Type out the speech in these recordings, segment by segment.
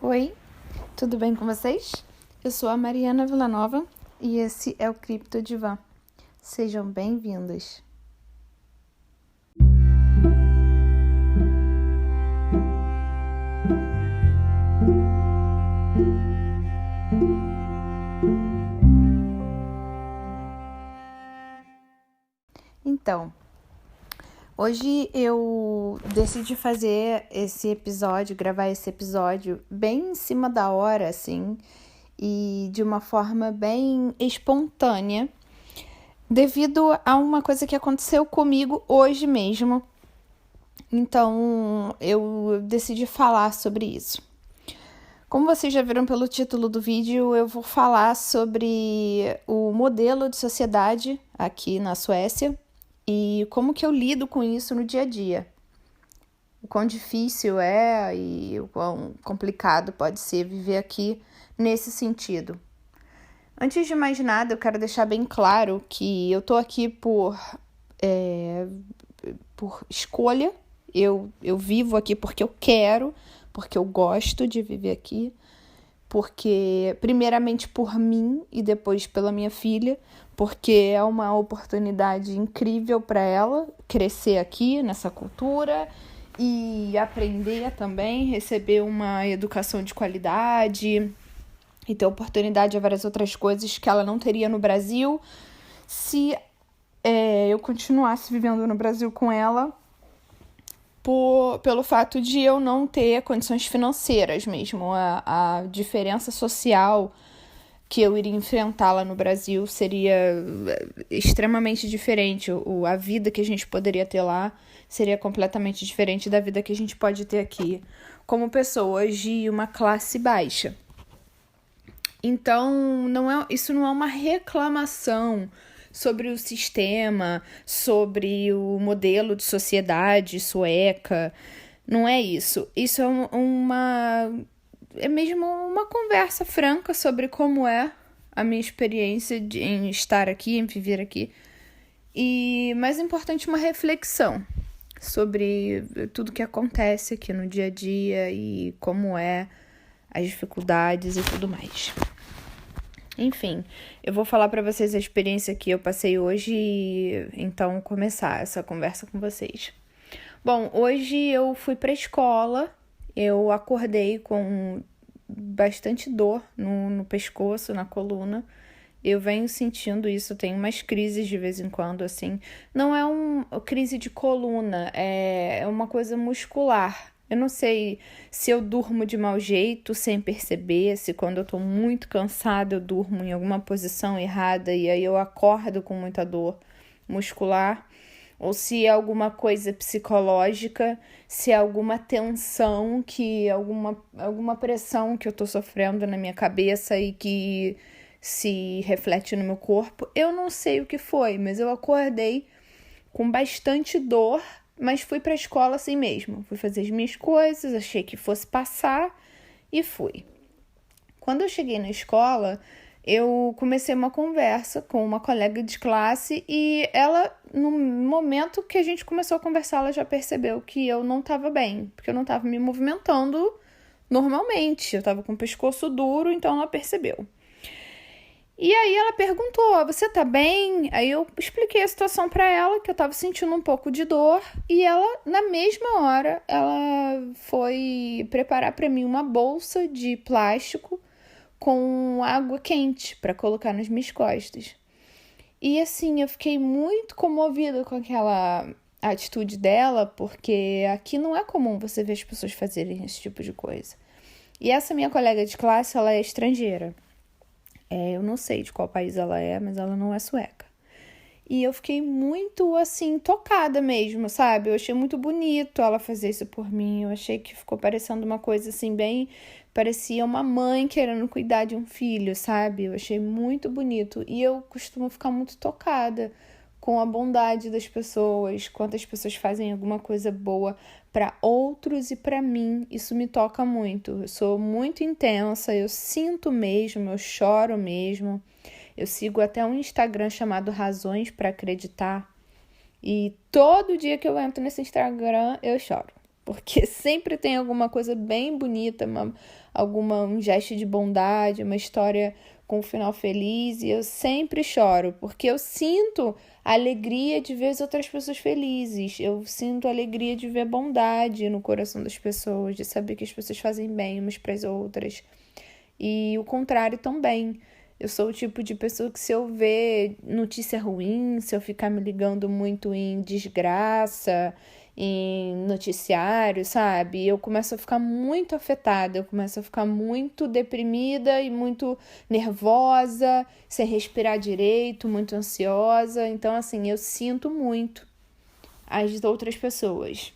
Oi, tudo bem com vocês? Eu sou a Mariana Villanova e esse é o Cripto Divã. Sejam bem-vindos. Então, hoje eu decidi gravar esse episódio bem em cima da hora, assim, e de uma forma bem espontânea, devido a uma coisa que aconteceu comigo hoje mesmo. Então, eu decidi falar sobre isso. Como vocês já viram pelo título do vídeo, eu vou falar sobre o modelo de sociedade aqui na Suécia e como que eu lido com isso no dia a dia. O quão difícil é e o quão complicado pode ser viver aqui nesse sentido. Antes de mais nada, eu quero deixar bem claro que eu tô aqui por escolha. Eu vivo aqui porque eu quero, porque eu gosto de viver aqui, porque primeiramente por mim e depois pela minha filha, porque é uma oportunidade incrível para ela crescer aqui nessa cultura e aprender também, receber uma educação de qualidade e ter oportunidade a várias outras coisas que ela não teria no Brasil se eu continuasse vivendo no Brasil com ela, pelo fato de eu não ter condições financeiras mesmo. A diferença social que eu iria enfrentar lá no Brasil seria extremamente diferente. A vida que a gente poderia ter lá seria completamente diferente da vida que a gente pode ter aqui, como pessoas de uma classe baixa. Então, isso não é uma reclamação sobre o sistema, sobre o modelo de sociedade sueca. Não é isso. Isso é mesmo uma conversa franca sobre como é a minha experiência em estar aqui, em viver aqui. E, mais importante, uma reflexão sobre tudo que acontece aqui no dia a dia e como é as dificuldades e tudo mais. Enfim, eu vou falar para vocês a experiência que eu passei hoje e então começar essa conversa com vocês. Bom, hoje eu fui para a escola, eu acordei com bastante dor no pescoço, na coluna. Eu venho sentindo isso, tenho umas crises de vez em quando, assim. Não é uma crise de coluna, é uma coisa muscular. Eu não sei se eu durmo de mau jeito sem perceber, se quando eu tô muito cansada eu durmo em alguma posição errada e aí eu acordo com muita dor muscular, ou se é alguma coisa psicológica, se é alguma tensão, alguma pressão que eu tô sofrendo na minha cabeça e que se reflete no meu corpo. Eu não sei o que foi, mas eu acordei com bastante dor, mas fui para a escola assim mesmo. Fui fazer as minhas coisas, achei que fosse passar e fui. Quando eu cheguei na escola, eu comecei uma conversa com uma colega de classe e ela, no momento que a gente começou a conversar, ela já percebeu que eu não estava bem, porque eu não estava me movimentando normalmente. Eu estava com o pescoço duro, então ela percebeu. E aí ela perguntou, você tá bem? Aí eu expliquei a situação pra ela, que eu tava sentindo um pouco de dor. E ela, na mesma hora, ela foi preparar pra mim uma bolsa de plástico com água quente pra colocar nas minhas costas. E assim, eu fiquei muito comovida com aquela atitude dela, porque aqui não é comum você ver as pessoas fazerem esse tipo de coisa. E essa minha colega de classe, ela é estrangeira. Eu não sei de qual país ela é, mas ela não é sueca. E eu fiquei muito, assim, tocada mesmo, sabe? Eu achei muito bonito ela fazer isso por mim. Eu achei que ficou parecendo uma coisa, assim, bem... Parecia uma mãe querendo cuidar de um filho, sabe? Eu achei muito bonito. E eu costumo ficar muito tocada com a bondade das pessoas, quantas pessoas fazem alguma coisa boa para outros e para mim. Isso me toca muito. Eu sou muito intensa, eu sinto mesmo, eu choro mesmo. Eu sigo até um Instagram chamado Razões para Acreditar. E todo dia que eu entro nesse Instagram, eu choro. porque sempre tem alguma coisa bem bonita, um gesto de bondade, uma história com um final feliz, e eu sempre choro, porque eu sinto a alegria de ver as outras pessoas felizes, eu sinto a alegria de ver bondade no coração das pessoas, de saber que as pessoas fazem bem umas para as outras, e o contrário também. Eu sou o tipo de pessoa que, se eu ver notícia ruim, se eu ficar me ligando muito em desgraça, em noticiário, sabe? Eu começo a ficar muito afetada, eu começo a ficar muito deprimida e muito nervosa, sem respirar direito, muito ansiosa. Então, assim, eu sinto muito as outras pessoas.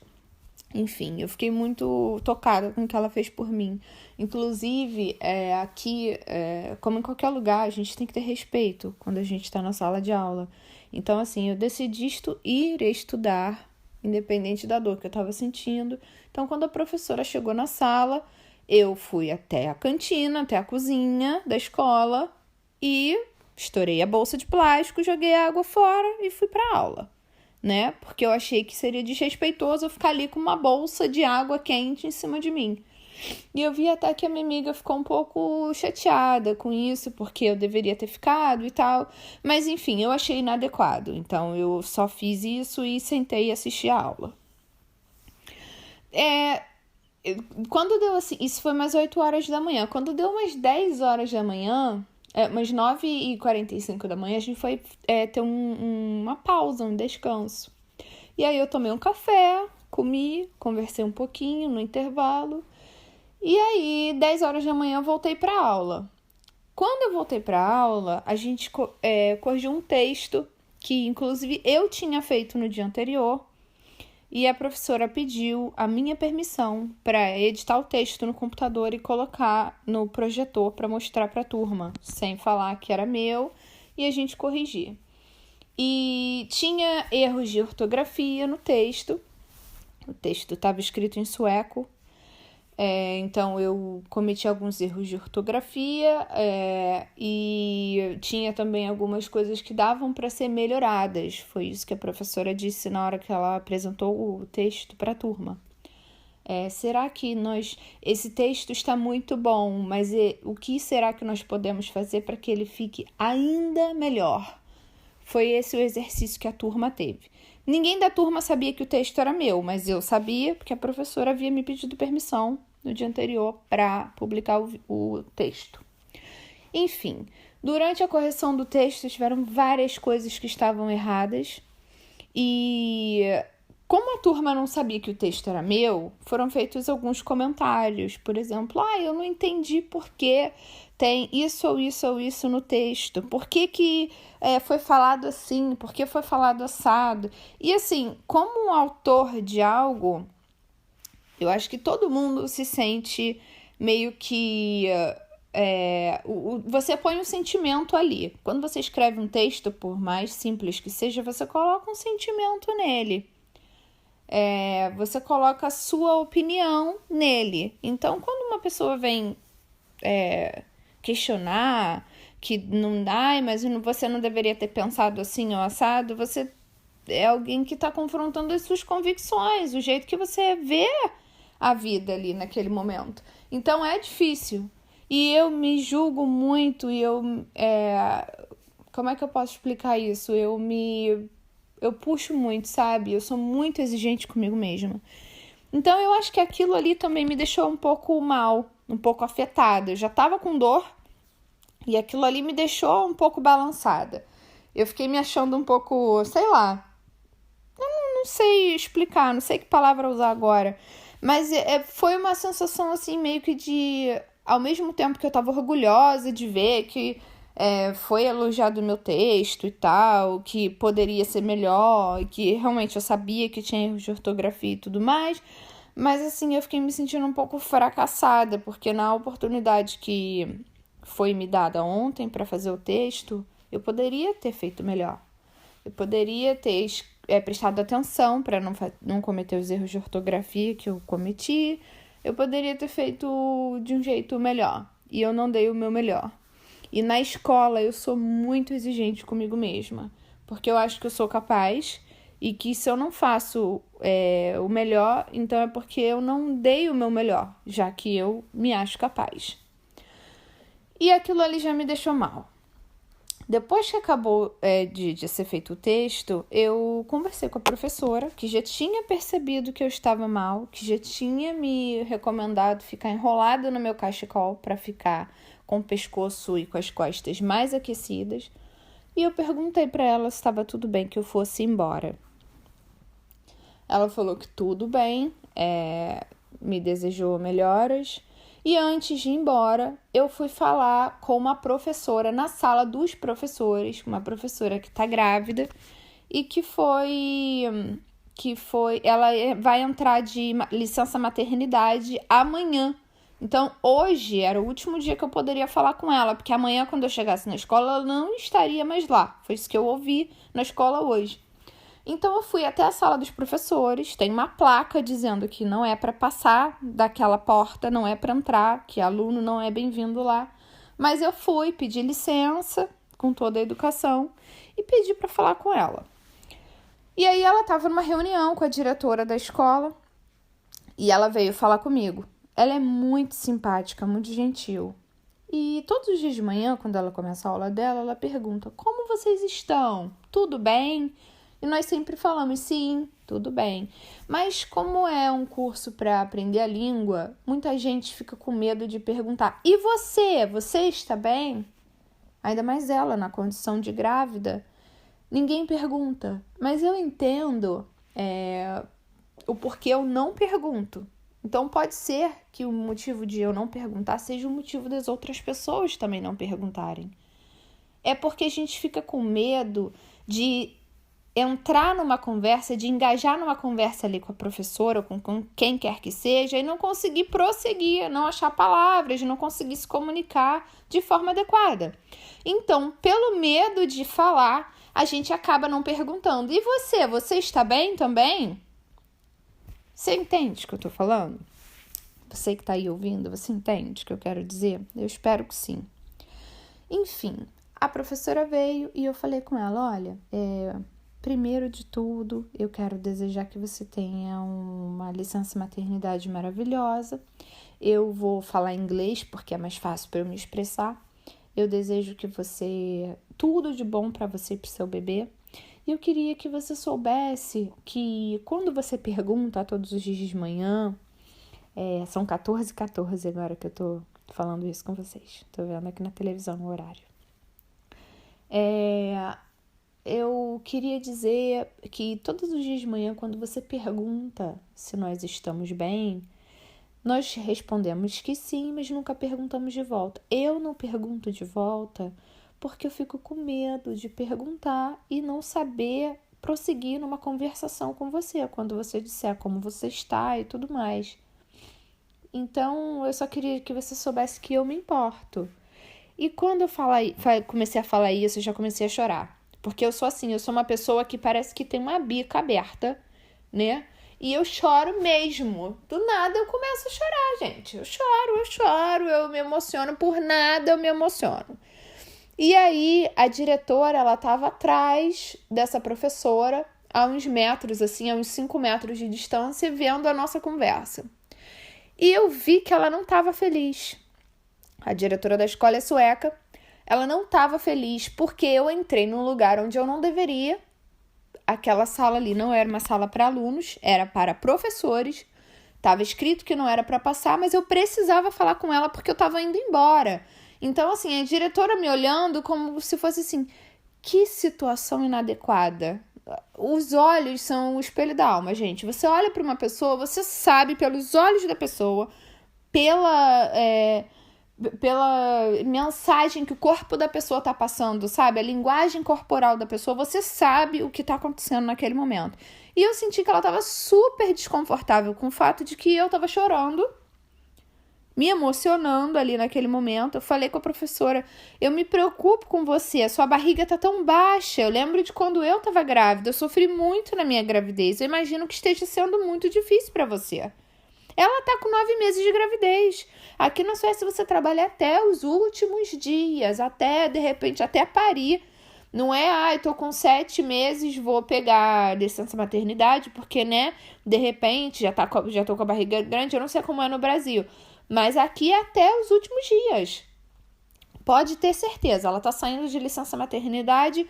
Enfim, eu fiquei muito tocada com o que ela fez por mim. Inclusive, aqui, como em qualquer lugar, a gente tem que ter respeito quando a gente está na sala de aula. Então, assim, eu decidi ir estudar, independente da dor que eu estava sentindo. Então, quando a professora chegou na sala, eu fui até a cantina, até a cozinha da escola e estourei a bolsa de plástico, joguei a água fora e fui para a aula, né? Porque eu achei que seria desrespeitoso eu ficar ali com uma bolsa de água quente em cima de mim. E eu vi até que a minha amiga ficou um pouco chateada com isso, porque eu deveria ter ficado e tal. Mas, enfim, eu achei inadequado. Então, eu só fiz isso e sentei e assisti a aula. Quando deu assim, isso foi umas 8 horas da manhã. Quando deu umas 10 horas da manhã, umas 9h45 da manhã, a gente foi ter uma pausa, um descanso. E aí eu tomei um café, comi, conversei um pouquinho no intervalo. E aí, 10 horas da manhã, eu voltei para a aula. Quando eu voltei para a aula, a gente corrigiu um texto que, inclusive, eu tinha feito no dia anterior. E a professora pediu a minha permissão para editar o texto no computador e colocar no projetor para mostrar para a turma, sem falar que era meu, e a gente corrigir. E tinha erros de ortografia no texto. O texto estava escrito em sueco. Então eu cometi alguns erros de ortografia e tinha também algumas coisas que davam para ser melhoradas. Foi isso que a professora disse na hora que ela apresentou o texto para a turma. Será que esse texto está muito bom, mas o que será que nós podemos fazer para que ele fique ainda melhor? Foi esse o exercício que a turma teve. Ninguém da turma sabia que o texto era meu, mas eu sabia porque a professora havia me pedido permissão no dia anterior para publicar o texto. Enfim, durante a correção do texto tiveram várias coisas que estavam erradas e, como a turma não sabia que o texto era meu, foram feitos alguns comentários. Por exemplo, eu não entendi por que tem isso ou isso ou isso no texto. Por que foi falado assim? Por que foi falado assado? E assim, como um autor de algo, eu acho que todo mundo se sente meio que... você põe um sentimento ali. Quando você escreve um texto, por mais simples que seja, você coloca um sentimento nele. Você coloca a sua opinião nele. Então, quando uma pessoa vem questionar que não dá, mas você não deveria ter pensado assim ou assado, você é alguém que está confrontando as suas convicções, o jeito que você vê a vida ali naquele momento. Então é difícil. E eu me julgo muito e como é que eu posso explicar isso? Eu puxo muito, sabe? Eu sou muito exigente comigo mesma. Então eu acho que aquilo ali também me deixou um pouco mal, um pouco afetada. Eu já tava com dor e aquilo ali me deixou um pouco balançada. Eu fiquei me achando um pouco, sei lá, eu não sei explicar, não sei que palavra usar agora. Mas foi uma sensação assim meio que de... Ao mesmo tempo que eu tava orgulhosa de ver que foi elogiado o meu texto e tal, que poderia ser melhor, que realmente eu sabia que tinha erros de ortografia e tudo mais, mas assim, eu fiquei me sentindo um pouco fracassada, porque na oportunidade que foi me dada ontem para fazer o texto, eu poderia ter feito melhor. Eu poderia ter prestado atenção para não cometer os erros de ortografia que eu cometi. Eu poderia ter feito de um jeito melhor. E eu não dei o meu melhor. E na escola eu sou muito exigente comigo mesma. Porque eu acho que eu sou capaz. E que se eu não faço o melhor, então é porque eu não dei o meu melhor, já que eu me acho capaz. E aquilo ali já me deixou mal. Depois que acabou de ser feito o texto, eu conversei com a professora, que já tinha percebido que eu estava mal, que já tinha me recomendado ficar enrolada no meu cachecol para ficar com o pescoço e com as costas mais aquecidas. E eu perguntei para ela se estava tudo bem que eu fosse embora. Ela falou que tudo bem, me desejou melhoras. E antes de ir embora, eu fui falar com uma professora na sala dos professores, uma professora que está grávida e que ela vai entrar de licença maternidade amanhã. Então, hoje era o último dia que eu poderia falar com ela, porque amanhã, quando eu chegasse na escola, ela não estaria mais lá. Foi isso que eu ouvi na escola hoje. Então, eu fui até a sala dos professores, tem uma placa dizendo que não é para passar daquela porta, não é para entrar, que aluno não é bem-vindo lá. Mas eu fui, pedi licença, com toda a educação, e pedi para falar com ela. E aí ela estava numa reunião com a diretora da escola, e ela veio falar comigo. Ela é muito simpática, muito gentil. E todos os dias de manhã, quando ela começa a aula dela, ela pergunta: como vocês estão? Tudo bem? E nós sempre falamos, sim, tudo bem. Mas como é um curso para aprender a língua, muita gente fica com medo de perguntar: e você? Você está bem? Ainda mais ela, na condição de grávida. Ninguém pergunta. Mas eu entendo o porquê eu não pergunto. Então pode ser que o motivo de eu não perguntar seja o motivo das outras pessoas também não perguntarem. É porque a gente fica com medo de entrar numa conversa, de engajar numa conversa ali com a professora ou com quem quer que seja e não conseguir prosseguir, não achar palavras, não conseguir se comunicar de forma adequada. Então, pelo medo de falar, a gente acaba não perguntando. E você? Você está bem também? Você entende o que eu tô falando? Você que tá aí ouvindo, você entende o que eu quero dizer? Eu espero que sim. Enfim, a professora veio e eu falei com ela: olha, primeiro de tudo, eu quero desejar que você tenha uma licença maternidade maravilhosa. Eu vou falar inglês porque é mais fácil para eu me expressar. Eu desejo que você... tudo de bom para você e para o seu bebê. E eu queria que você soubesse que quando você pergunta todos os dias de manhã, são 14h14 agora que eu tô falando isso com vocês. Tô vendo aqui na televisão o horário. Eu queria dizer que todos os dias de manhã, quando você pergunta se nós estamos bem, nós respondemos que sim, mas nunca perguntamos de volta. Eu não pergunto de volta porque eu fico com medo de perguntar e não saber prosseguir numa conversação com você, quando você disser como você está e tudo mais. Então, eu só queria que você soubesse que eu me importo. E quando eu comecei a falar isso, eu já comecei a chorar. Porque eu sou assim, eu sou uma pessoa que parece que tem uma bica aberta, né? E eu choro mesmo. Do nada eu começo a chorar, gente. Eu choro, eu me emociono. Por nada eu me emociono. E aí, a diretora, ela estava atrás dessa professora, a uns metros, assim, a uns 5 metros de distância, vendo a nossa conversa. E eu vi que ela não estava feliz. A diretora da escola é sueca. Ela não estava feliz porque eu entrei num lugar onde eu não deveria. Aquela sala ali não era uma sala para alunos, era para professores. Estava escrito que não era para passar, mas eu precisava falar com ela porque eu estava indo embora. Então, assim, a diretora me olhando como se fosse assim, que situação inadequada. Os olhos são o espelho da alma, gente. Você olha para uma pessoa, você sabe pelos olhos da pessoa, pela mensagem que o corpo da pessoa está passando, sabe? A linguagem corporal da pessoa, você sabe o que está acontecendo naquele momento. E eu senti que ela estava super desconfortável com o fato de que eu estava chorando, me emocionando ali naquele momento. Eu falei com a professora: eu me preocupo com você, a sua barriga tá tão baixa. Eu lembro de quando eu estava grávida, eu sofri muito na minha gravidez. Eu imagino que esteja sendo muito difícil para você. Ela tá com 9 meses de gravidez. Aqui na Suécia você trabalha até os últimos dias, até, de repente, até parir. Não é, eu tô com 7 meses, vou pegar licença maternidade, porque, né, de repente, já tô com a barriga grande, eu não sei como é no Brasil. Mas aqui é até os últimos dias. Pode ter certeza, ela tá saindo de licença maternidade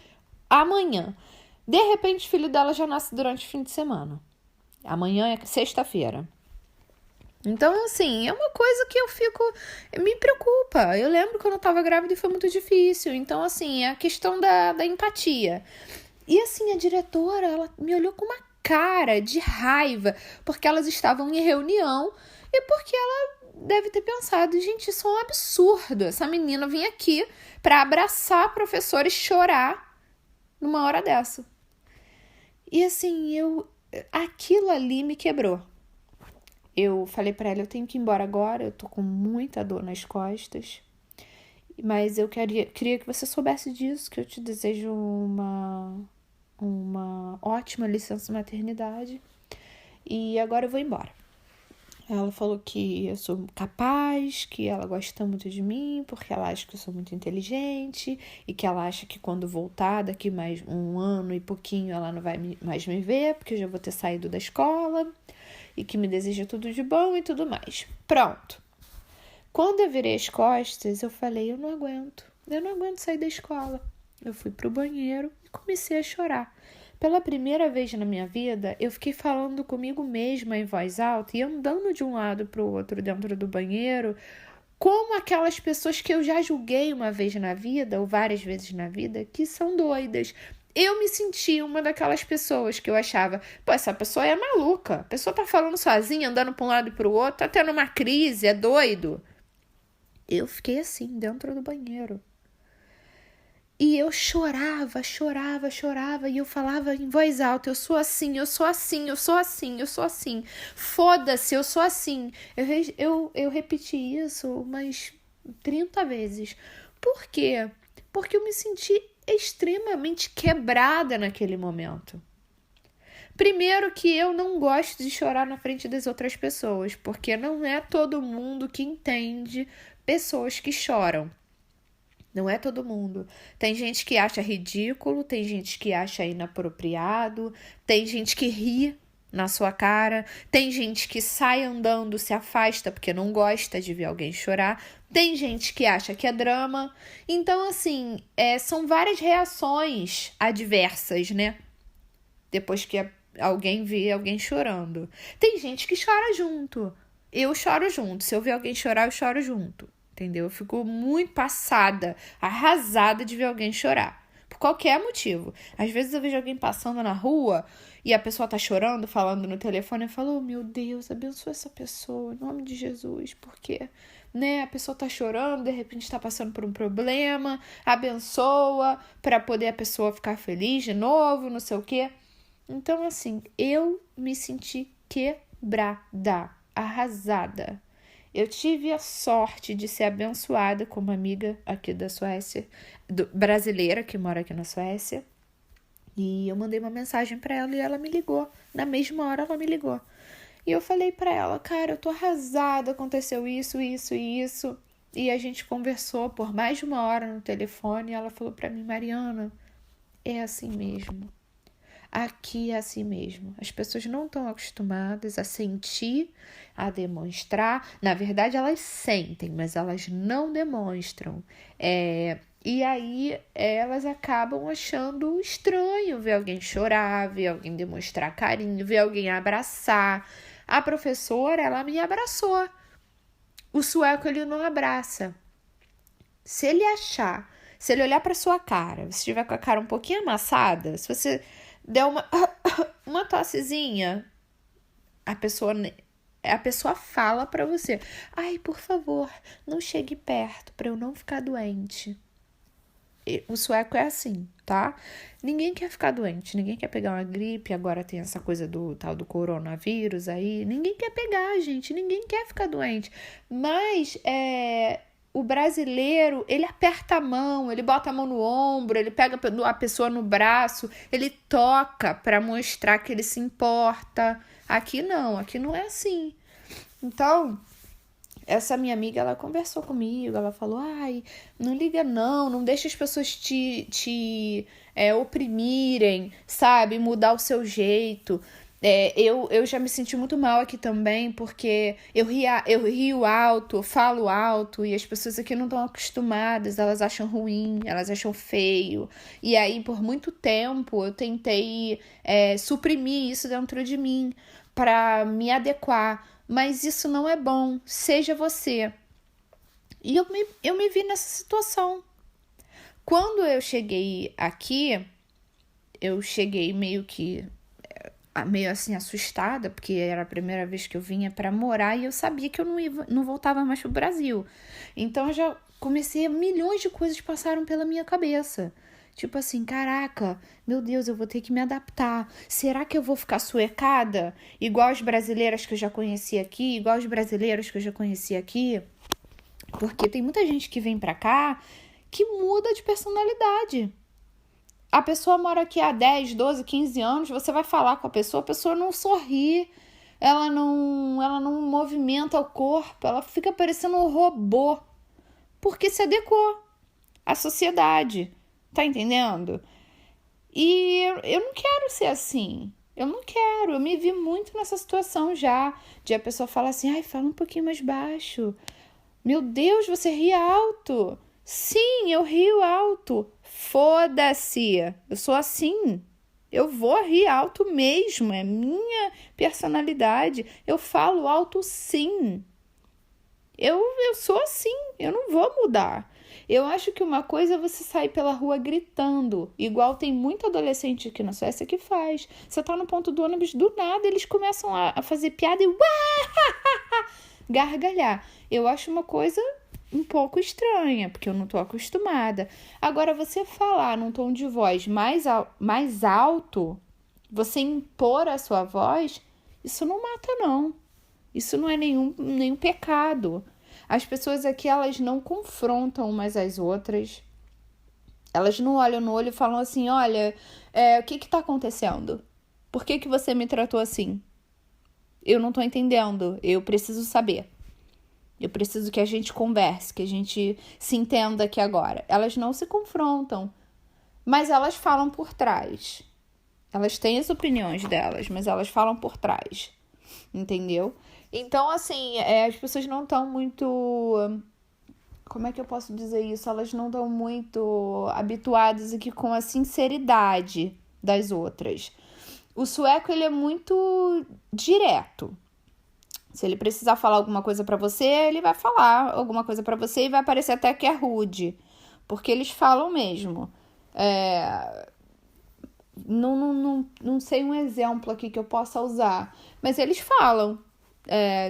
amanhã. De repente, o filho dela já nasce durante o fim de semana. Amanhã é sexta-feira. Então, assim, é uma coisa que me preocupa. Eu lembro quando eu tava grávida e foi muito difícil. Então, assim, é a questão da empatia. E, assim, a diretora, ela me olhou com uma cara de raiva, porque elas estavam em reunião e porque ela deve ter pensado, gente, isso é um absurdo. Essa menina vinha aqui pra abraçar a professora e chorar numa hora dessa. E, assim, aquilo ali me quebrou. Eu falei pra ela, eu tenho que ir embora agora, eu tô com muita dor nas costas, mas eu queria que você soubesse disso, que eu te desejo uma ótima licença maternidade e agora eu vou embora. Ela falou que eu sou capaz, que ela gosta muito de mim, porque ela acha que eu sou muito inteligente e que ela acha que quando voltar daqui mais 1 ano e pouquinho ela não vai mais me ver, porque eu já vou ter saído da escola. E que me deseja tudo de bom e tudo mais. Pronto. Quando eu virei as costas, eu falei, eu não aguento sair da escola. Eu fui pro banheiro e comecei a chorar. Pela primeira vez na minha vida, eu fiquei falando comigo mesma em voz alta e andando de um lado pro outro dentro do banheiro, como aquelas pessoas que eu já julguei uma vez na vida, ou várias vezes na vida, que são doidas. Eu me senti uma daquelas pessoas que eu achava, pô, essa pessoa é maluca. A pessoa tá falando sozinha, andando pra um lado e pro outro, tá tendo uma crise, é doido. Eu fiquei assim, dentro do banheiro. E eu chorava, e eu falava em voz alta, eu sou assim. Foda-se, eu sou assim. Eu repeti isso umas 30 vezes. Por quê? Porque eu me senti extremamente quebrada naquele momento. Primeiro que eu não gosto de chorar na frente das outras pessoas, porque não é todo mundo que entende pessoas que choram. Não é todo mundo. Tem gente que acha ridículo, tem gente que acha inapropriado, tem gente que ri na sua cara, tem gente que sai andando, se afasta porque não gosta de ver alguém chorar, tem gente que acha que é drama. Então, assim, são várias reações adversas, né? Depois que alguém vê alguém chorando. Tem gente que chora junto. Eu choro junto. Se eu ver alguém chorar, eu choro junto. Entendeu? Eu fico muito passada, arrasada de ver alguém chorar. Por qualquer motivo. Às vezes eu vejo alguém passando na rua e a pessoa tá chorando, falando no telefone, eu falo, oh, meu Deus, abençoa essa pessoa, em nome de Jesus, porque, né, a pessoa tá chorando, de repente tá passando por um problema, abençoa, para poder a pessoa ficar feliz de novo, não sei o quê. Então, assim, eu me senti quebrada, arrasada. Eu tive a sorte de ser abençoada com uma amiga aqui da Suécia, brasileira que mora aqui na Suécia. E eu mandei uma mensagem para ela e ela me ligou. Na mesma hora ela me ligou. E eu falei para ela, cara, eu tô arrasada, aconteceu isso. E a gente conversou por mais de 1 hora no telefone e ela falou para mim, Mariana, é assim mesmo. Aqui é assim mesmo. As pessoas não estão acostumadas a sentir, a demonstrar. Na verdade, elas sentem, mas elas não demonstram. E aí, elas acabam achando estranho ver alguém chorar, ver alguém demonstrar carinho, ver alguém abraçar. A professora, ela me abraçou. O sueco, ele não abraça. Se ele olhar para sua cara, se estiver com a cara um pouquinho amassada, se você der uma tossezinha, a pessoa fala pra você, ai, por favor, não chegue perto pra eu não ficar doente. O sueco é assim, tá? Ninguém quer ficar doente, ninguém quer pegar uma gripe, agora tem essa coisa do tal do coronavírus aí, ninguém quer pegar, gente, ninguém quer ficar doente, mas o brasileiro, ele aperta a mão, ele bota a mão no ombro, ele pega a pessoa no braço, ele toca para mostrar que ele se importa. Aqui não é assim. Então, essa minha amiga, ela conversou comigo, ela falou, ai, não liga não deixa as pessoas te oprimirem, sabe, mudar o seu jeito. Eu já me senti muito mal aqui também, porque eu rio alto, eu falo alto, e as pessoas aqui não estão acostumadas, elas acham ruim, elas acham feio. E aí, por muito tempo, eu tentei suprimir isso dentro de mim, para me adequar. Mas isso não é bom, seja você. E eu me vi nessa situação. Quando eu cheguei aqui, eu cheguei meio assim assustada, porque era a primeira vez que eu vinha para morar e eu sabia que eu não voltava mais pro Brasil. Então eu já comecei, milhões de coisas passaram pela minha cabeça. Tipo assim, caraca, meu Deus, eu vou ter que me adaptar. Será que eu vou ficar suecada? Igual as brasileiras que eu já conheci aqui, igual os brasileiros que eu já conheci aqui? Porque tem muita gente que vem pra cá que muda de personalidade. A pessoa mora aqui há 10, 12, 15 anos, você vai falar com a pessoa não sorri, ela não movimenta o corpo, ela fica parecendo um robô, porque se adequou à sociedade, tá entendendo? E eu não quero ser assim, eu não quero, eu me vi muito nessa situação já, de a pessoa falar assim, ai, fala um pouquinho mais baixo, meu Deus, você ri alto. Sim, eu rio alto. Foda-se. Eu sou assim. Eu vou rir alto mesmo. É minha personalidade. Eu falo alto sim. Eu sou assim. Eu não vou mudar. Eu acho que uma coisa é você sair pela rua gritando. Igual tem muito adolescente aqui na Suécia que faz. Você tá no ponto do ônibus, do nada eles começam a fazer piada e gargalhar. Eu acho uma coisa um pouco estranha, porque eu não tô acostumada. Agora, você falar num tom de voz mais alto, você impor a sua voz, isso não mata, não. Isso não é nenhum pecado. As pessoas aqui, elas não confrontam umas às outras. Elas não olham no olho e falam assim, olha, o que tá acontecendo? Por que você me tratou assim? Eu não tô entendendo, eu preciso saber. Eu preciso que a gente converse, que a gente se entenda aqui agora. Elas não se confrontam, mas elas falam por trás. Elas têm as opiniões delas, mas elas falam por trás. Entendeu? Então, assim, as pessoas não estão muito... Como é que eu posso dizer isso? Elas não estão muito habituadas aqui com a sinceridade das outras. O sueco, ele é muito direto. Se ele precisar falar alguma coisa pra você, ele vai falar alguma coisa pra você e vai parecer até que é rude. Porque eles falam mesmo. Não sei um exemplo aqui que eu possa usar. Mas eles falam.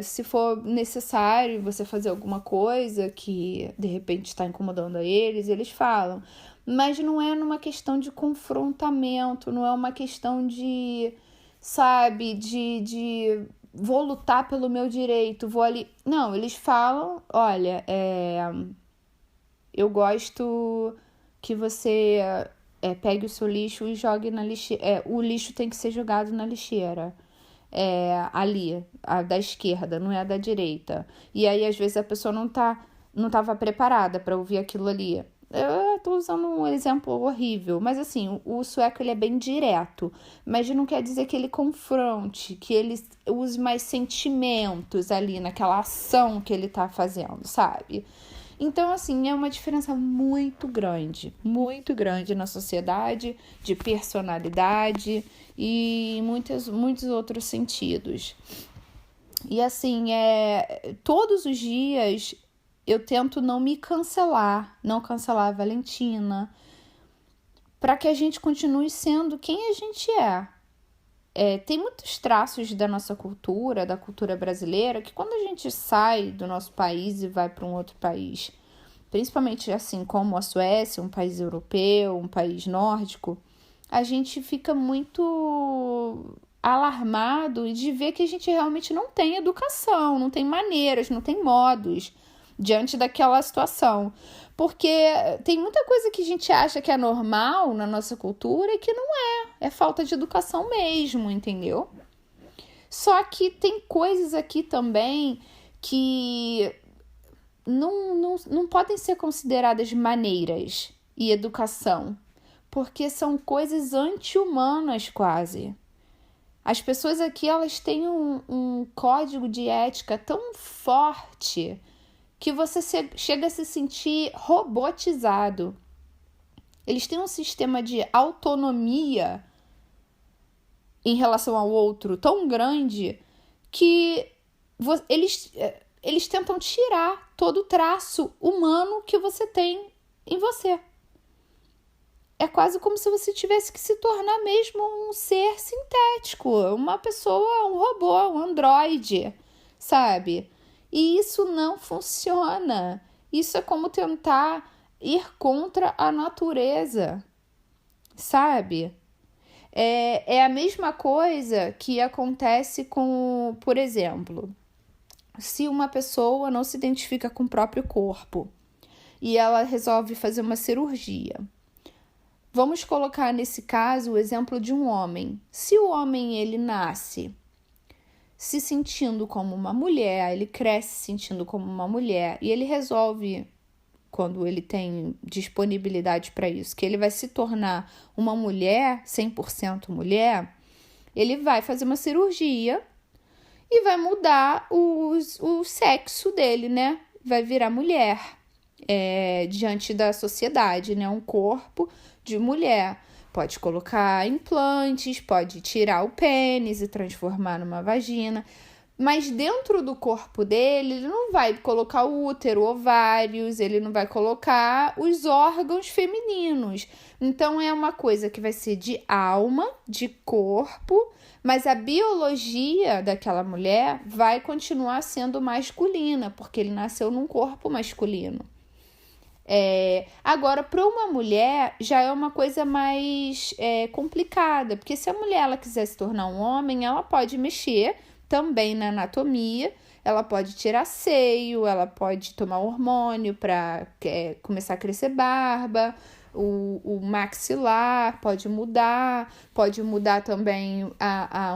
Se for necessário você fazer alguma coisa que de repente está incomodando a eles falam. Mas não é numa questão de confrontamento, não é uma questão de, sabe, de vou lutar pelo meu direito, vou ali... Não, eles falam, olha, eu gosto que você pegue o seu lixo e jogue na lixeira. O lixo tem que ser jogado na lixeira. Ali, a da esquerda, não é a da direita. E aí, às vezes, a pessoa não estava preparada para ouvir aquilo ali. Eu tô usando um exemplo horrível, mas assim, o sueco ele é bem direto, mas não quer dizer que ele confronte, que ele use mais sentimentos ali naquela ação que ele tá fazendo, sabe? Então, assim, é uma diferença muito grande na sociedade, de personalidade e em muitos outros sentidos. E assim, todos os dias eu tento não me cancelar, não cancelar a Valentina, para que a gente continue sendo quem a gente é. Tem muitos traços da nossa cultura, da cultura brasileira, que quando a gente sai do nosso país e vai para um outro país, principalmente assim como a Suécia, um país europeu, um país nórdico, a gente fica muito alarmado de ver que a gente realmente não tem educação, não tem maneiras, não tem modos diante daquela situação. Porque tem muita coisa que a gente acha que é normal na nossa cultura e que não é. É falta de educação mesmo, entendeu? Só que tem coisas aqui também que não podem ser consideradas maneiras e educação, porque são coisas anti-humanas quase. As pessoas aqui, elas têm um código de ética tão forte que você chega a se sentir robotizado. Eles têm um sistema de autonomia em relação ao outro tão grande que eles tentam tirar todo o traço humano que você tem em você. É quase como se você tivesse que se tornar mesmo um ser sintético, uma pessoa, um robô, um androide, sabe? E isso não funciona. Isso é como tentar ir contra a natureza, sabe? É a mesma coisa que acontece com, por exemplo, se uma pessoa não se identifica com o próprio corpo e ela resolve fazer uma cirurgia. Vamos colocar nesse caso o exemplo de um homem. Se o homem ele nasce se sentindo como uma mulher, ele cresce se sentindo como uma mulher e ele resolve, quando ele tem disponibilidade para isso, que ele vai se tornar uma mulher, 100% mulher, ele vai fazer uma cirurgia e vai mudar o sexo dele, né? Vai virar mulher diante da sociedade, né? Um corpo de mulher. Pode colocar implantes, pode tirar o pênis e transformar numa vagina. Mas dentro do corpo dele, ele não vai colocar o útero, ovários, ele não vai colocar os órgãos femininos. Então, é uma coisa que vai ser de alma, de corpo, mas a biologia daquela mulher vai continuar sendo masculina, porque ele nasceu num corpo masculino. Agora, para uma mulher, já é uma coisa mais complicada, porque se a mulher ela quiser se tornar um homem, ela pode mexer também na anatomia, ela pode tirar seio, ela pode tomar hormônio para começar a crescer barba, o maxilar pode mudar também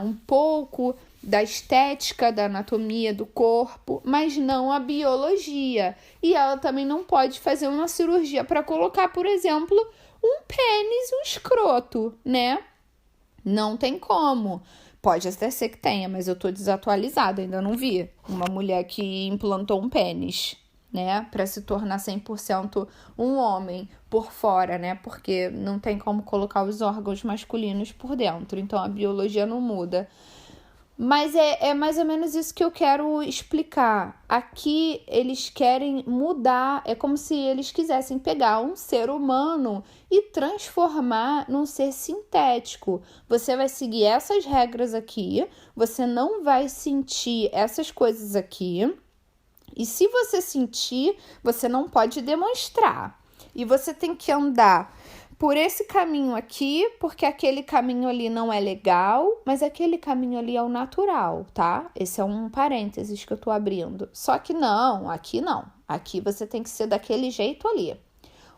um pouco da estética, da anatomia do corpo, mas não a biologia. E ela também não pode fazer uma cirurgia para colocar, por exemplo, um pênis, um escroto, né? Não tem como. Pode até ser que tenha, mas eu tô desatualizada, ainda não vi uma mulher que implantou um pênis, né, para se tornar 100% um homem por fora, né, porque não tem como colocar os órgãos masculinos por dentro, então a biologia não muda. Mas é mais ou menos isso que eu quero explicar. Aqui eles querem mudar, é como se eles quisessem pegar um ser humano e transformar num ser sintético. Você vai seguir essas regras aqui, você não vai sentir essas coisas aqui. E se você sentir, você não pode demonstrar. E você tem que andar por esse caminho aqui, porque aquele caminho ali não é legal, mas aquele caminho ali é o natural, tá? Esse é um parênteses que eu tô abrindo. Só que não. Aqui você tem que ser daquele jeito ali.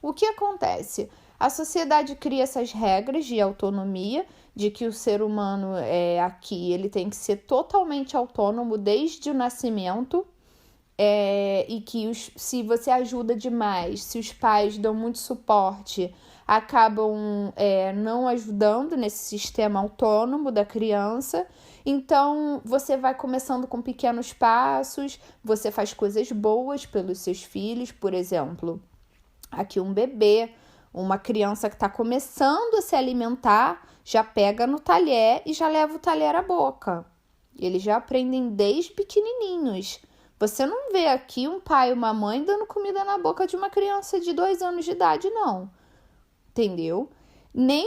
O que acontece? A sociedade cria essas regras de autonomia, de que o ser humano aqui, ele tem que ser totalmente autônomo desde o nascimento, e que se você ajuda demais, se os pais dão muito suporte, acabam não ajudando nesse sistema autônomo da criança. Então, você vai começando com pequenos passos, você faz coisas boas pelos seus filhos, por exemplo, aqui um bebê, uma criança que está começando a se alimentar, já pega no talher e já leva o talher à boca. Eles já aprendem desde pequenininhos. Você não vê aqui um pai e uma mãe dando comida na boca de uma criança de 2 anos de idade, não. Entendeu? Nem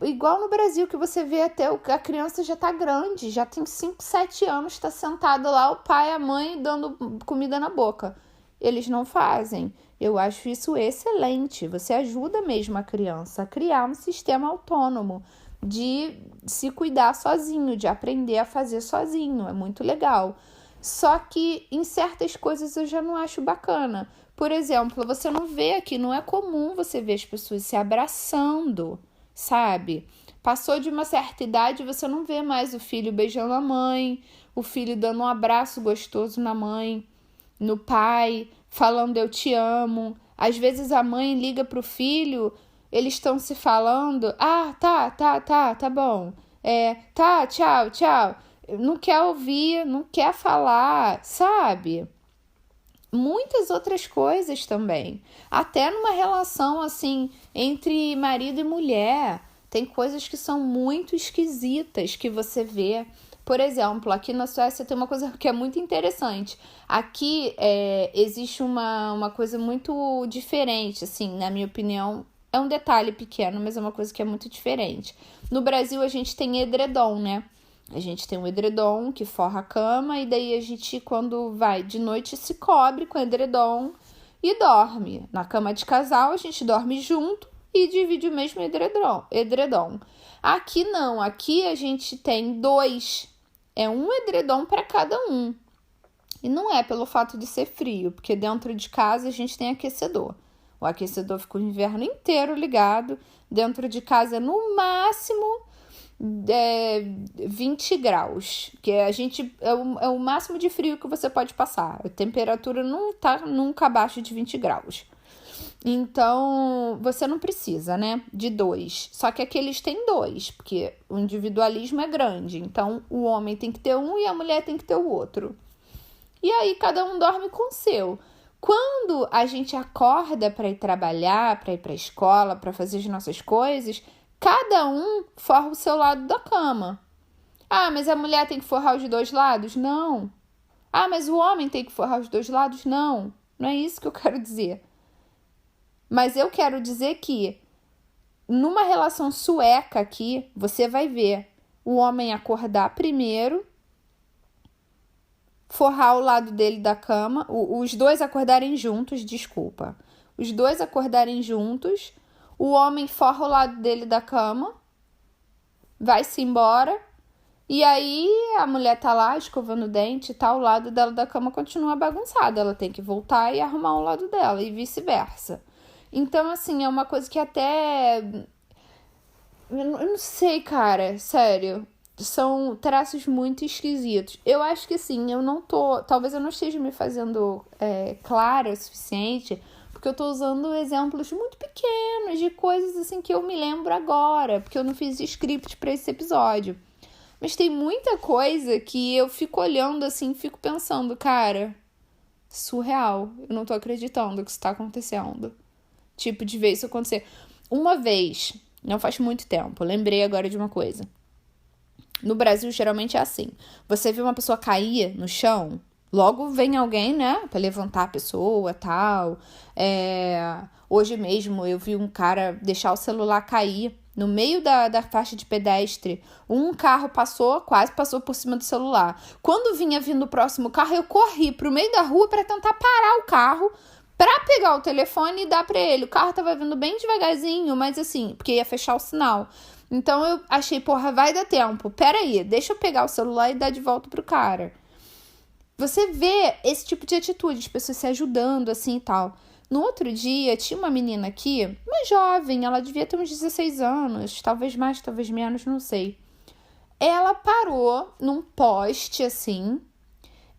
igual no Brasil, que você vê até a criança já tá grande, já tem 5, 7 anos, tá sentado lá, o pai e a mãe dando comida na boca. Eles não fazem. Eu acho isso excelente. Você ajuda mesmo a criança a criar um sistema autônomo de se cuidar sozinho, de aprender a fazer sozinho. É muito legal. Só que em certas coisas eu já não acho bacana. Por exemplo, você não vê aqui, não é comum você ver as pessoas se abraçando, sabe? Passou de uma certa idade, você não vê mais o filho beijando a mãe, o filho dando um abraço gostoso na mãe. no pai, falando eu te amo. Às vezes a mãe liga pro filho, eles estão se falando, tá bom. Tá, tchau, tchau. Não quer ouvir, não quer falar, sabe? Muitas outras coisas também. Até numa relação, assim, entre marido e mulher. Tem coisas que são muito esquisitas que você vê. Por exemplo, aqui na Suécia tem uma coisa que é muito interessante. Aqui existe uma coisa muito diferente, assim, na minha opinião. É um detalhe pequeno, mas é uma coisa que é muito diferente. No Brasil, a gente tem edredom, né? A gente tem um edredom que forra a cama e daí a gente, quando vai de noite, se cobre com edredom e dorme. Na cama de casal, a gente dorme junto e divide o mesmo edredom. Aqui não, aqui a gente tem 2. É um edredom para cada um. E não é pelo fato de ser frio, porque dentro de casa a gente tem aquecedor. O aquecedor fica o inverno inteiro ligado. Dentro de casa, no máximo 20 graus, que a gente é o máximo de frio que você pode passar. A temperatura não tá nunca abaixo de 20 graus. Então, você não precisa, né, de 2. Só que aqui eles têm 2, porque o individualismo é grande. Então, o homem tem que ter um e a mulher tem que ter o outro. E aí, cada um dorme com o seu. Quando a gente acorda para ir trabalhar, para ir para a escola, para fazer as nossas coisas, cada um forra o seu lado da cama. Ah, mas a mulher tem que forrar os 2 lados? Não. Ah, mas o homem tem que forrar os 2 lados? Não. Não é isso que eu quero dizer. Mas eu quero dizer que numa relação sueca aqui, você vai ver o homem acordar primeiro, forrar o lado dele da cama, os 2 acordarem juntos, desculpa. Os 2 acordarem juntos, o homem forra o lado dele da cama, vai-se embora, e aí a mulher tá lá escovando o dente e tal, o lado dela da cama continua bagunçado, ela tem que voltar e arrumar o lado dela, e vice-versa. Então, assim, é uma coisa que até... Eu não sei, cara, sério. São traços muito esquisitos. Eu acho que, assim, eu não tô... Talvez eu não esteja me fazendo clara o suficiente, porque eu tô usando exemplos muito pequenos de coisas, assim, que eu me lembro agora, porque eu não fiz script pra esse episódio. Mas tem muita coisa que eu fico olhando, assim, fico pensando, cara, surreal. Eu não tô acreditando que isso tá acontecendo. Tipo, de ver isso acontecer. Uma vez, não faz muito tempo, lembrei agora de uma coisa. No Brasil, geralmente é assim. Você vê uma pessoa cair no chão, logo vem alguém, né, pra levantar a pessoa, tal. Hoje mesmo eu vi um cara deixar o celular cair no meio da faixa de pedestre. Um carro quase passou por cima do celular. Quando vinha vindo o próximo carro, eu corri pro meio da rua para tentar parar o carro, pra pegar o telefone e dar pra ele. O carro tava vindo bem devagarzinho, mas assim, porque ia fechar o sinal. Então eu achei, porra, vai dar tempo. Pera aí, deixa eu pegar o celular e dar de volta pro cara. Você vê esse tipo de atitude, as pessoas se ajudando assim e tal. No outro dia, tinha uma menina aqui, uma jovem, ela devia ter uns 16 anos, talvez mais, talvez menos, não sei. Ela parou num poste, assim,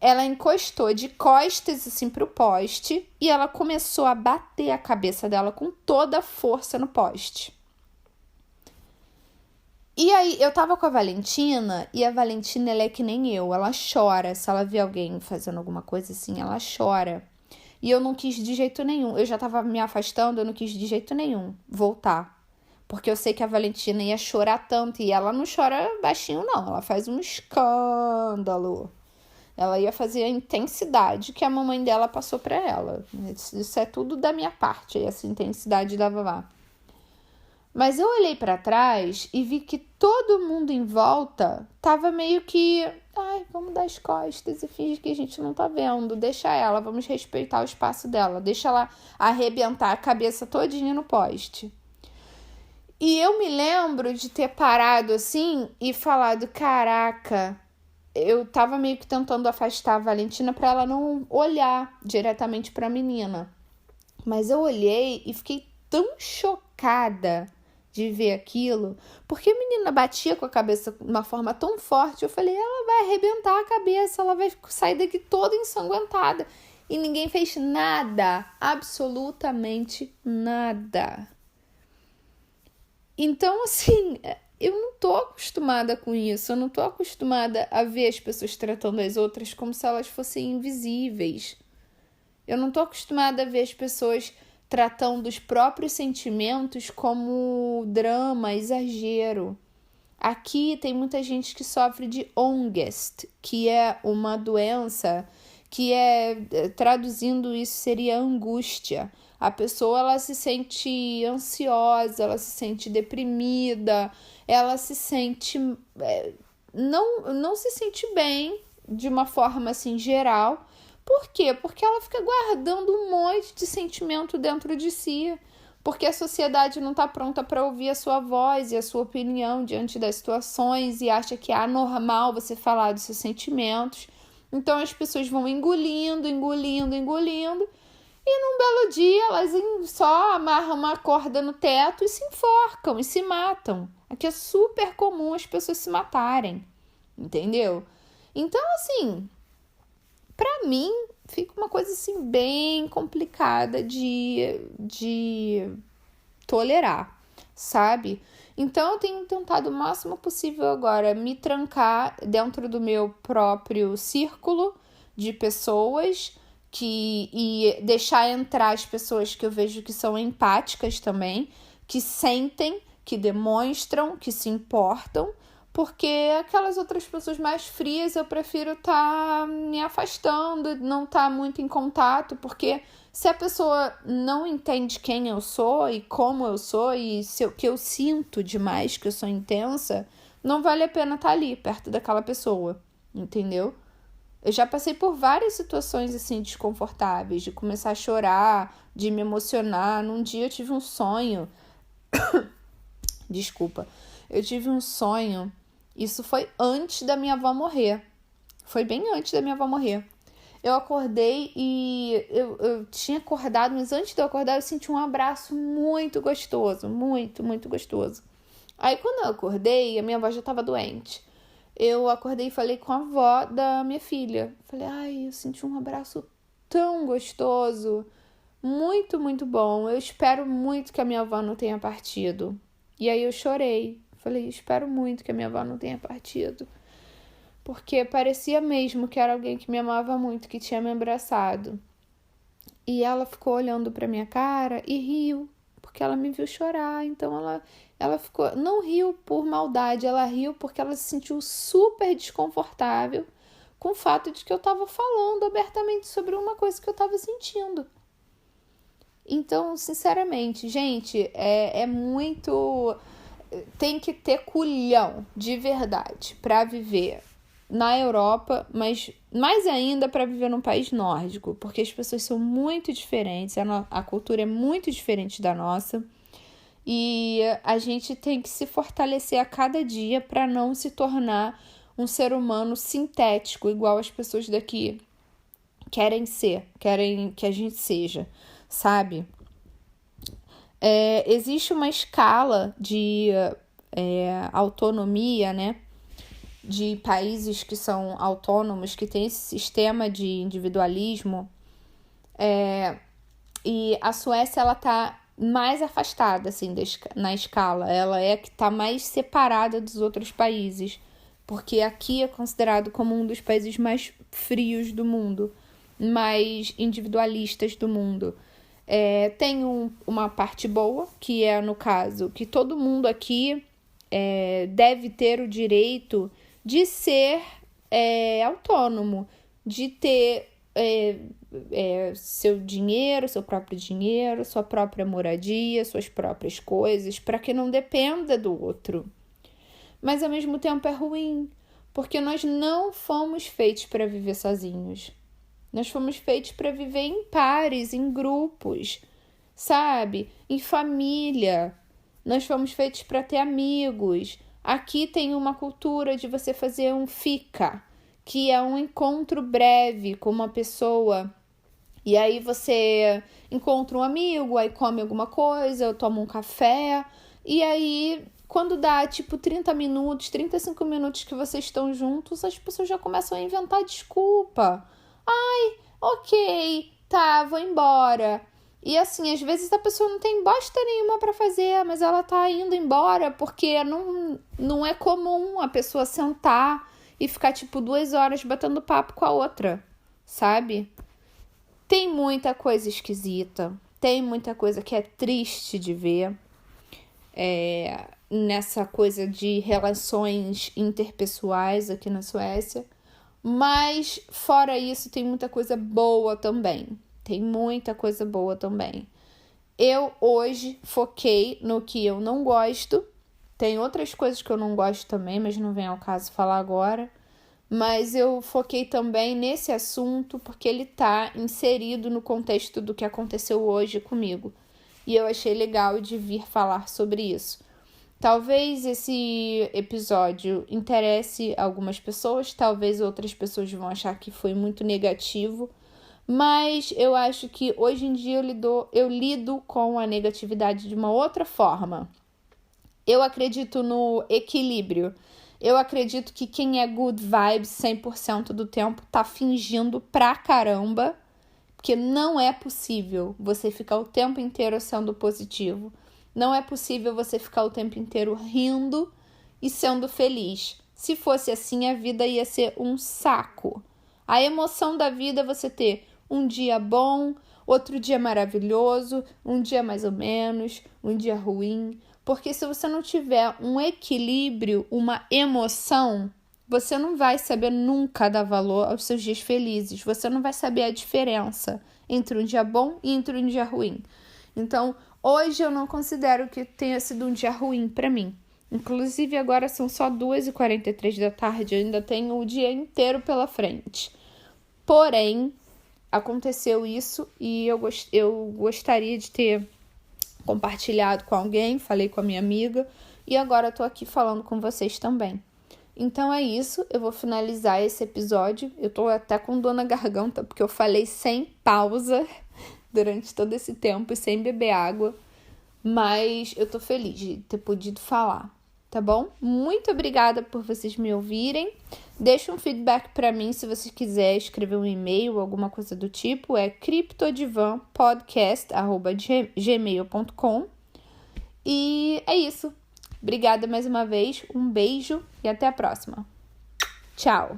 ela encostou de costas, assim, pro poste e ela começou a bater a cabeça dela com toda a força no poste. E aí, eu tava com a Valentina, e a Valentina, ela é que nem eu, ela chora. Se ela vê alguém fazendo alguma coisa assim, ela chora. E eu não quis de jeito nenhum, eu já tava me afastando, eu não quis de jeito nenhum voltar. Porque eu sei que a Valentina ia chorar tanto, e ela não chora baixinho, não, ela faz um escândalo. Ela ia fazer a intensidade que a mamãe dela passou pra ela. Isso é tudo da minha parte, essa intensidade da vovó. Mas eu olhei pra trás e vi que todo mundo em volta tava meio que... Ai, vamos dar as costas e fingir que a gente não tá vendo. Deixa ela, vamos respeitar o espaço dela. Deixa ela arrebentar a cabeça todinha no poste. E eu me lembro de ter parado assim e falado, caraca... Eu tava meio que tentando afastar a Valentina pra ela não olhar diretamente pra menina. Mas eu olhei e fiquei tão chocada de ver aquilo, porque a menina batia com a cabeça de uma forma tão forte, eu falei, ela vai arrebentar a cabeça, ela vai sair daqui toda ensanguentada. e ninguém fez nada, absolutamente nada. Então, assim, eu não tô acostumada com isso, eu não tô acostumada a ver as pessoas tratando as outras como se elas fossem invisíveis. Eu não tô acostumada a ver as pessoas tratando os próprios sentimentos como drama, exagero. Aqui tem muita gente que sofre de Angst, que é uma doença que traduzindo isso, seria angústia. A pessoa, ela se sente ansiosa, ela se sente deprimida, ela se sente... não se sente bem, de uma forma assim geral. Por quê? Porque ela fica guardando um monte de sentimento dentro de si. Porque a sociedade não está pronta para ouvir a sua voz e a sua opinião diante das situações e acha que é anormal você falar dos seus sentimentos. Então as pessoas vão engolindo, e num belo dia elas só amarram uma corda no teto e se enforcam e se matam. Aqui é super comum as pessoas se matarem, entendeu? Então, assim, pra mim fica uma coisa assim bem complicada de tolerar, sabe? Então eu tenho tentado o máximo possível agora me trancar dentro do meu próprio círculo de pessoas e deixar entrar as pessoas que eu vejo que são empáticas também, que sentem, que demonstram, que se importam, porque aquelas outras pessoas mais frias eu prefiro estar me afastando, não estar muito em contato, porque se a pessoa não entende quem eu sou e como eu sou e que eu sinto demais, que eu sou intensa, não vale a pena estar ali, perto daquela pessoa, entendeu? Eu já passei por várias situações assim desconfortáveis, de começar a chorar, de me emocionar. Num dia eu tive um sonho, desculpa, eu tive um sonho, isso foi antes da minha avó morrer, foi bem antes da minha avó morrer. Eu acordei e eu tinha acordado, mas antes de eu acordar eu senti um abraço muito gostoso, muito, muito gostoso. Aí quando eu acordei, a minha avó já estava doente. Eu acordei e falei com a avó da minha filha. Falei, ai, eu senti um abraço tão gostoso, muito, muito bom. Eu espero muito que a minha avó não tenha partido. E aí eu chorei. Falei, espero muito que a minha avó não tenha partido. Porque parecia mesmo que era alguém que me amava muito, que tinha me abraçado. E ela ficou olhando pra minha cara e riu, porque ela me viu chorar. Então ela ficou, não riu por maldade, ela riu porque ela se sentiu super desconfortável com o fato de que eu estava falando abertamente sobre uma coisa que eu estava sentindo. Então, sinceramente, gente, é muito... Tem que ter culhão, de verdade, para viver na Europa, mas mais ainda para viver num país nórdico, porque as pessoas são muito diferentes, a cultura é muito diferente da nossa, e a gente tem que se fortalecer a cada dia para não se tornar um ser humano sintético, igual as pessoas daqui querem que a gente seja, sabe? Existe uma escala de autonomia, né? De países que são autônomos, que tem esse sistema de individualismo, e a Suécia, ela tá mais afastada, assim, na escala, ela é que tá mais separada dos outros países, porque aqui é considerado como um dos países mais frios do mundo, mais individualistas do mundo. Tem uma parte boa, que é, no caso, que todo mundo aqui deve ter o direito de ser autônomo, de ter seu dinheiro, seu próprio dinheiro, sua própria moradia, suas próprias coisas, para que não dependa do outro. Mas ao mesmo tempo é ruim, porque nós não fomos feitos para viver sozinhos. Nós fomos feitos para viver em pares, em grupos, sabe? Em família. Nós fomos feitos para ter amigos. Aqui tem uma cultura de você fazer um fika, que é um encontro breve com uma pessoa. E aí você encontra um amigo, aí come alguma coisa, toma um café. E aí, quando dá tipo 30 minutos, 35 minutos que vocês estão juntos, as pessoas já começam a inventar desculpa. ok, tá, vou embora. E assim, às vezes a pessoa não tem bosta nenhuma pra fazer, mas ela tá indo embora porque não é comum a pessoa sentar e ficar, 2 horas batendo papo com a outra, sabe? Tem muita coisa esquisita, tem muita coisa que é triste de ver nessa coisa de relações interpessoais aqui na Suécia. Mas, fora isso, tem muita coisa boa também. Tem muita coisa boa também. Eu, hoje, foquei no que eu não gosto. Tem outras coisas que eu não gosto também, mas não vem ao caso falar agora. Mas eu foquei também nesse assunto porque ele tá inserido no contexto do que aconteceu hoje comigo. E eu achei legal de vir falar sobre isso. Talvez esse episódio interesse algumas pessoas, talvez outras pessoas vão achar que foi muito negativo, mas eu acho que hoje em dia eu lido com a negatividade de uma outra forma. Eu acredito no equilíbrio. Eu acredito que quem é good vibes 100% do tempo tá fingindo pra caramba, porque não é possível você ficar o tempo inteiro sendo positivo. Não é possível você ficar o tempo inteiro rindo e sendo feliz. Se fosse assim, a vida ia ser um saco. A emoção da vida é você ter um dia bom, outro dia maravilhoso, um dia mais ou menos, um dia ruim. Porque se você não tiver um equilíbrio, uma emoção, você não vai saber nunca dar valor aos seus dias felizes. Você não vai saber a diferença entre um dia bom e entre um dia ruim. Então, hoje eu não considero que tenha sido um dia ruim para mim. Inclusive, agora são só 2h43 da tarde, eu ainda tenho o dia inteiro pela frente. Porém, aconteceu isso e eu gostaria de ter compartilhado com alguém, falei com a minha amiga e agora eu tô aqui falando com vocês também. Então é isso, eu vou finalizar esse episódio. Eu tô até com dor na garganta porque eu falei sem pausa durante todo esse tempo e sem beber água, mas eu tô feliz de ter podido falar, tá bom? Muito obrigada por vocês me ouvirem. Deixa um feedback pra mim se você quiser escrever um e-mail ou alguma coisa do tipo, é criptodivanpodcast@gmail.com. E é isso. Obrigada mais uma vez, um beijo e até a próxima. Tchau!